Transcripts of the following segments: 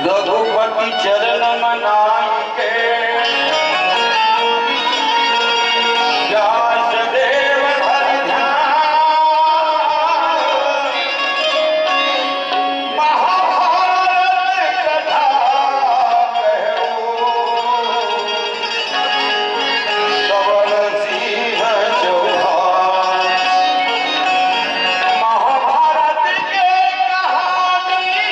रघुपति चरण मनाई के व्यास देव हरि महाभारत कथा सवन सिंह चौहान महाभारत के कहानी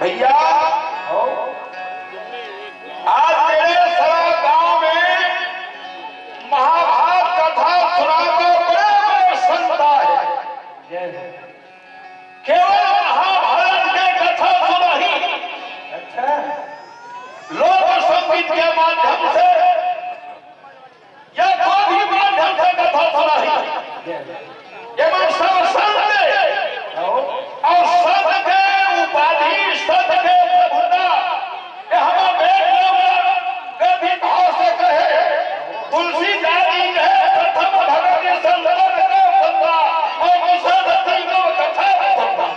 भैया आज मेरे सरा गांव में महाभारत कथा सुनाकर बड़ा प्रसन्नता है। केवल महाभारत की कथा सुनाही अच्छा लोक संगीत के माध्यम से या कोई भी माध्यम से कथा सुनाही एवं सब संत और संत के उपाधि संत के प्रभुता हम गति भाव से कहे तुलसीदास जी कहे प्रथम भगवती संतन का बंदा और दूसरा तीनों कथा बंदा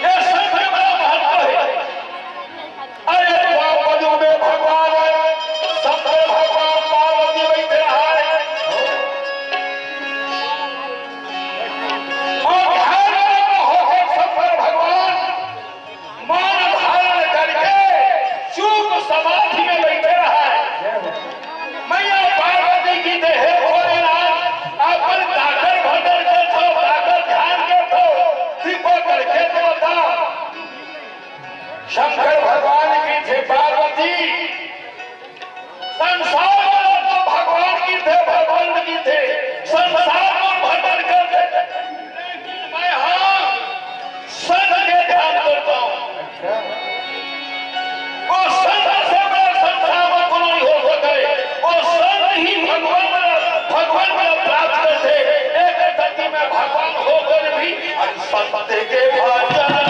ये संत बड़ा महत्व है। अरे द्वापर में भगवान शंकर भगवान पार्वती बैठे रहा समाधि में बैठे रहा है। मैया पार्वती की देह भोलेनाथ अपन दाकर भटर के थो दाकर ध्यान के थो दीपो करके तो बता शंकर भगवान की थे पार्वती संसार में तो भगवान की थे भगवान की थे संसार में भटर करते मैं हाँ सद के ध्यान करता हूँ वो संत से बड़ा संसार में कोई हो सके वो संत ही भगवान में प्राप्त कर में भगवान होकर भी संत के भजन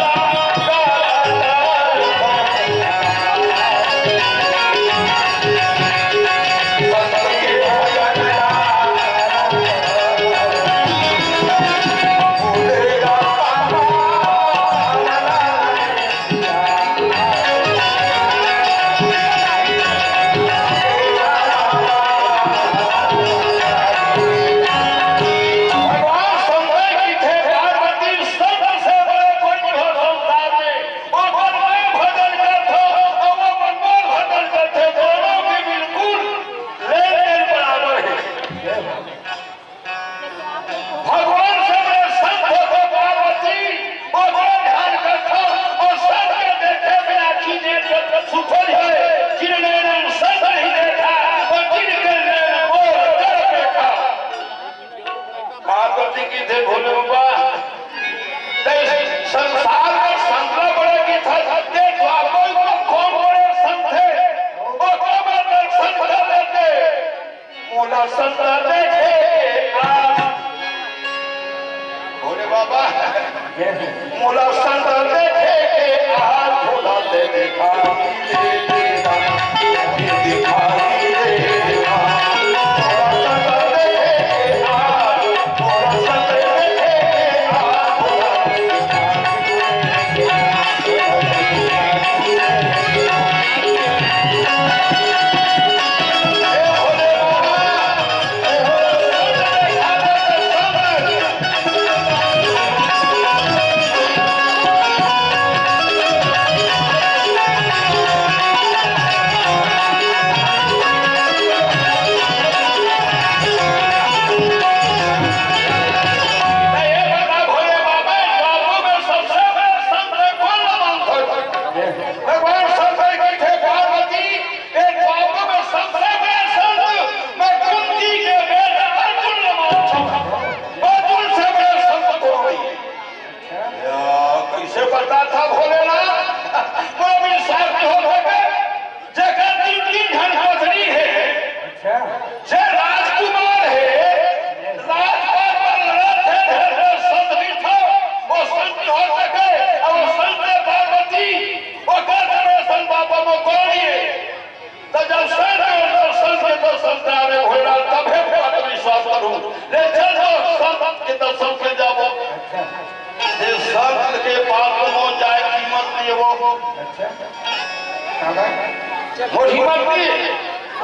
मोला संत देखे के आज भोला दे दिखाई दे दिखाई दे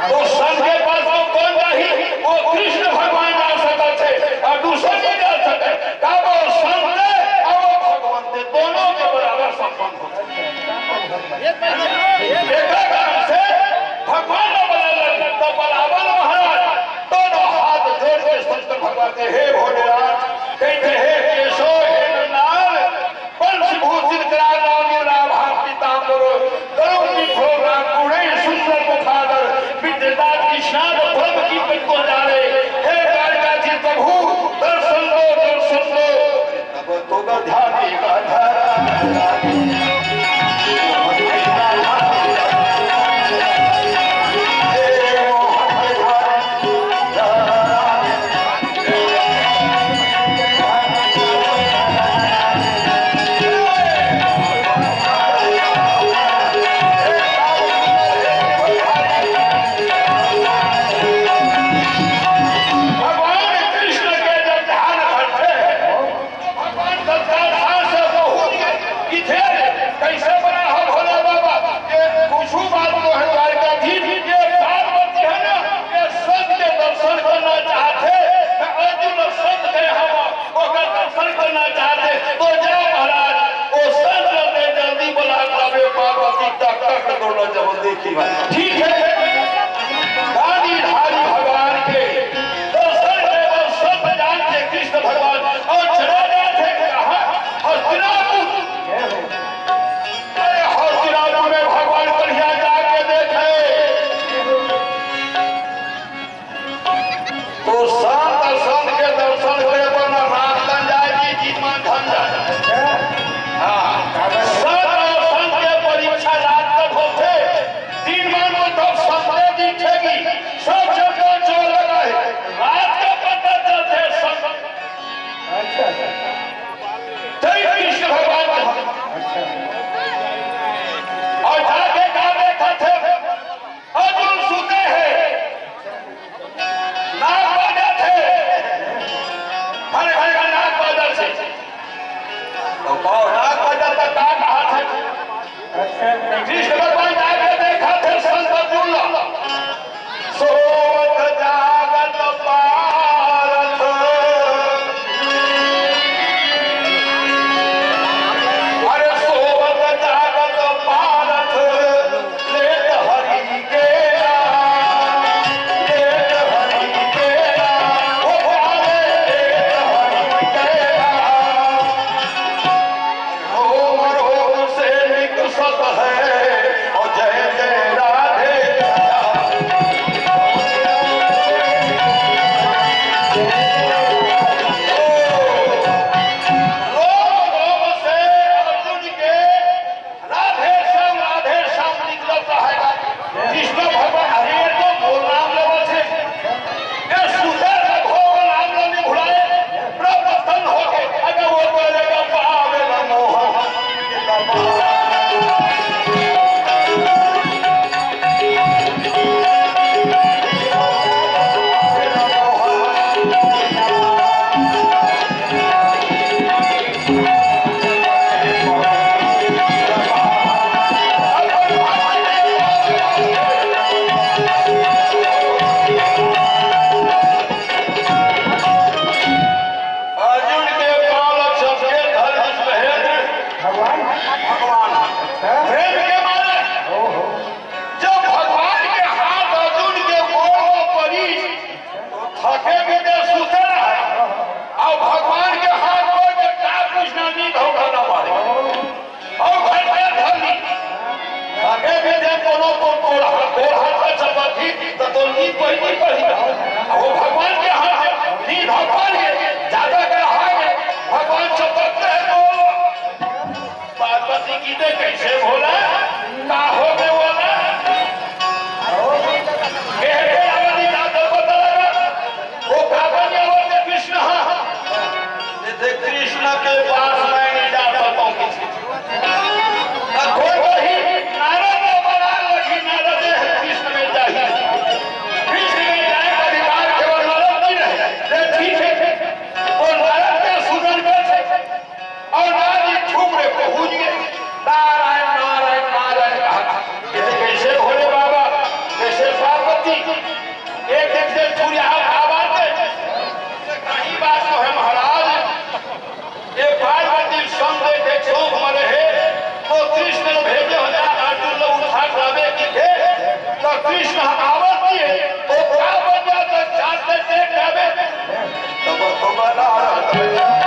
तो संत के पास वो कौन रही वो कृष्ण भगवान जा सकते थे और दूसरे नहीं जा सकते का वो संत और वो भगवान थे दोनों के बराबर संपन्न होते से भगवान तो बराबर महाराज दोनों हाथ जोड़ के शंकर भगवान के हे भोलेनाथ कहते हे केशव हे नाल पंचभूषित करा नाम राम पीताम्बर करुणी भोगा गुणे सुंदर मुखागर विद्यता कृष्णा धर्म की को जाने हे कालिका जी प्रभु दर्शन दो तब तो ध्यान का ठीक है गाड़ीधारी भगवान के दर्शन केवल सब जानते कृष्ण भगवान और चला जाते कहा हस्तिनापुर में भगवान बढ़िया जाके देखे तो संत के दर्शन करे बना रात बन जाएगी जीवन धन जाए हाँ संत के परीक्षा रात तक होते दिन मान तब जय कृष्ण भगवान और जाके क्या देखा थे अर्जुन सूते हैं नाग बाजा थे हर घर का नाग बाजा थे तो नाग बाजा तक कहा थे कृष्ण भगवान जाके देखा थे संत अर्जुन सोवत जागत पारथ अरे सोवत जागत पारथ लेत हरि के लेत हरि के ओ भावे लेत हरि के रोम रोम से निकसत है और जय जय राधे कैसे बोला का हो गए बोला कृष्ण कृष्ण के पास मैं नहीं जा सकता हूँ नारद बना लगी नारद कृष्ण में जाए कृष्ण में जाए अधिकार केवल नारद नहीं रहे ठीक है वो नारद के सुगंध में और नारद ठुमरे पहुंच गए नारायण नारायण नारायण कहा कैसे भोले बाबा कैसे पार्वती एक एक से सूर्य आवाज कहीं बात तो है महाराज ये पार्वती संग के चौक में रहे तो कृष्ण भेजे हो अर्जुन लोग उठा लावे की थे तो कृष्ण आवत है तो क्या बजा तो चाहते देख जावे तब तो बना रहा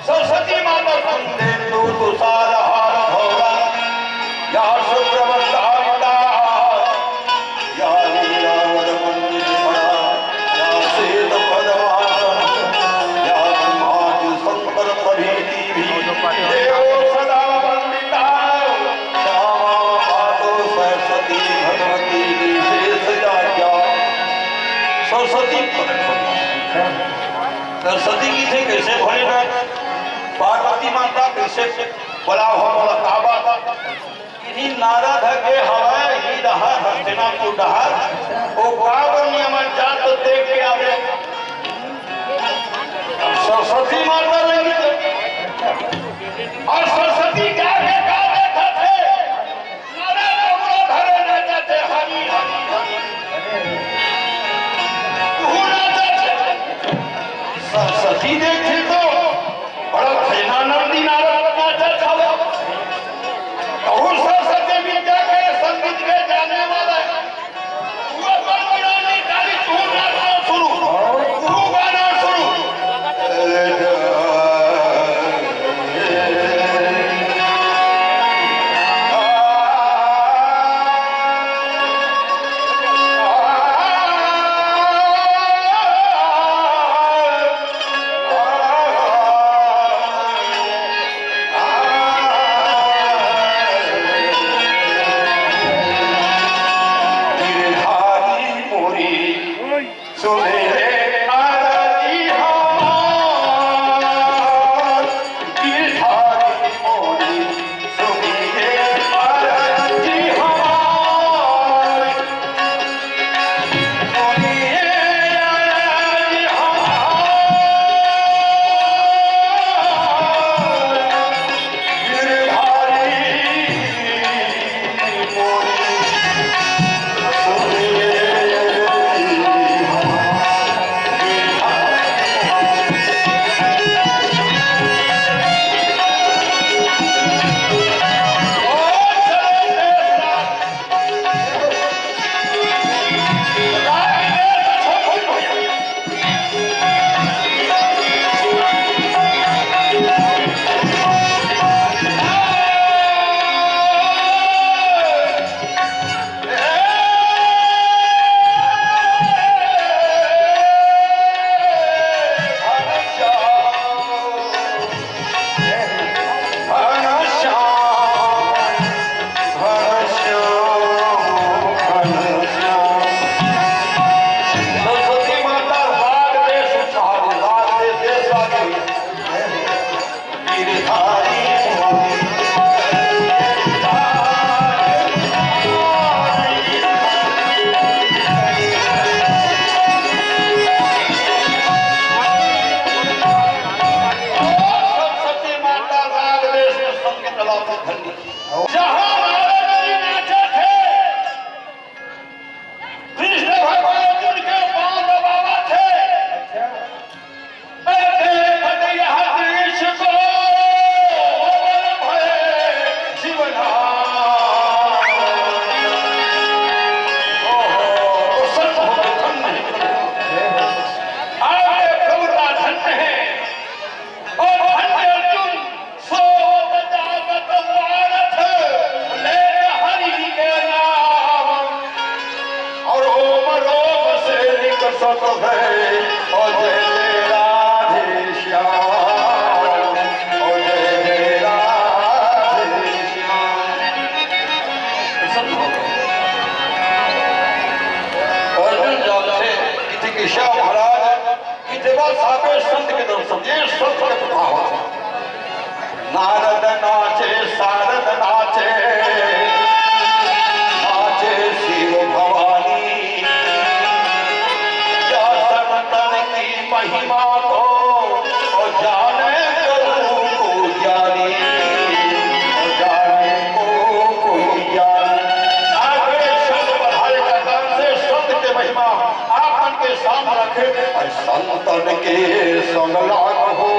सरस्वती माता सुंदे तो तुषार हार भौरा या शुक्रवंदारिता या लीलावर मंदिर पड़ा या श्वेत पद्मासन या ब्रह्मादि शंकर प्रभृति भी देवो सदा वंदिता श्यामा मातो सरस्वती भगवती विशेष जाज्ञा। सरस्वती सरस्वती की थे कैसे भोलेनाथ, पार्वती माता कैसे बड़ा हो काबा, इन्हीं नारद के हवाए ही रहा हस्तिना को डहा ओ काबा नियम जात देख के आवे सरस्वती माता लगी और सरस्वती क्या के गाते थे नारद कमरो धरे न जाते हरि हरि सरस्वती देखे तो बड़ा भजनानंदी नारद नाचा था। सरस्वती विद्या के संगीत के जाने वाला शुरू गाना शुरू नारद नाचे सारद नाचे नाचे शिव भवानी या संतन की महिमा को और जाने को ज्ञानी और जाने को ज्ञानी आगे शब्द बढ़ाए कदम से शब्द के महिमा आपन के सामने रखे और संतन के संग लाग हो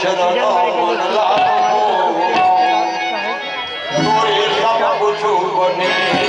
शरण मन लागो तोरे सब कुछ बने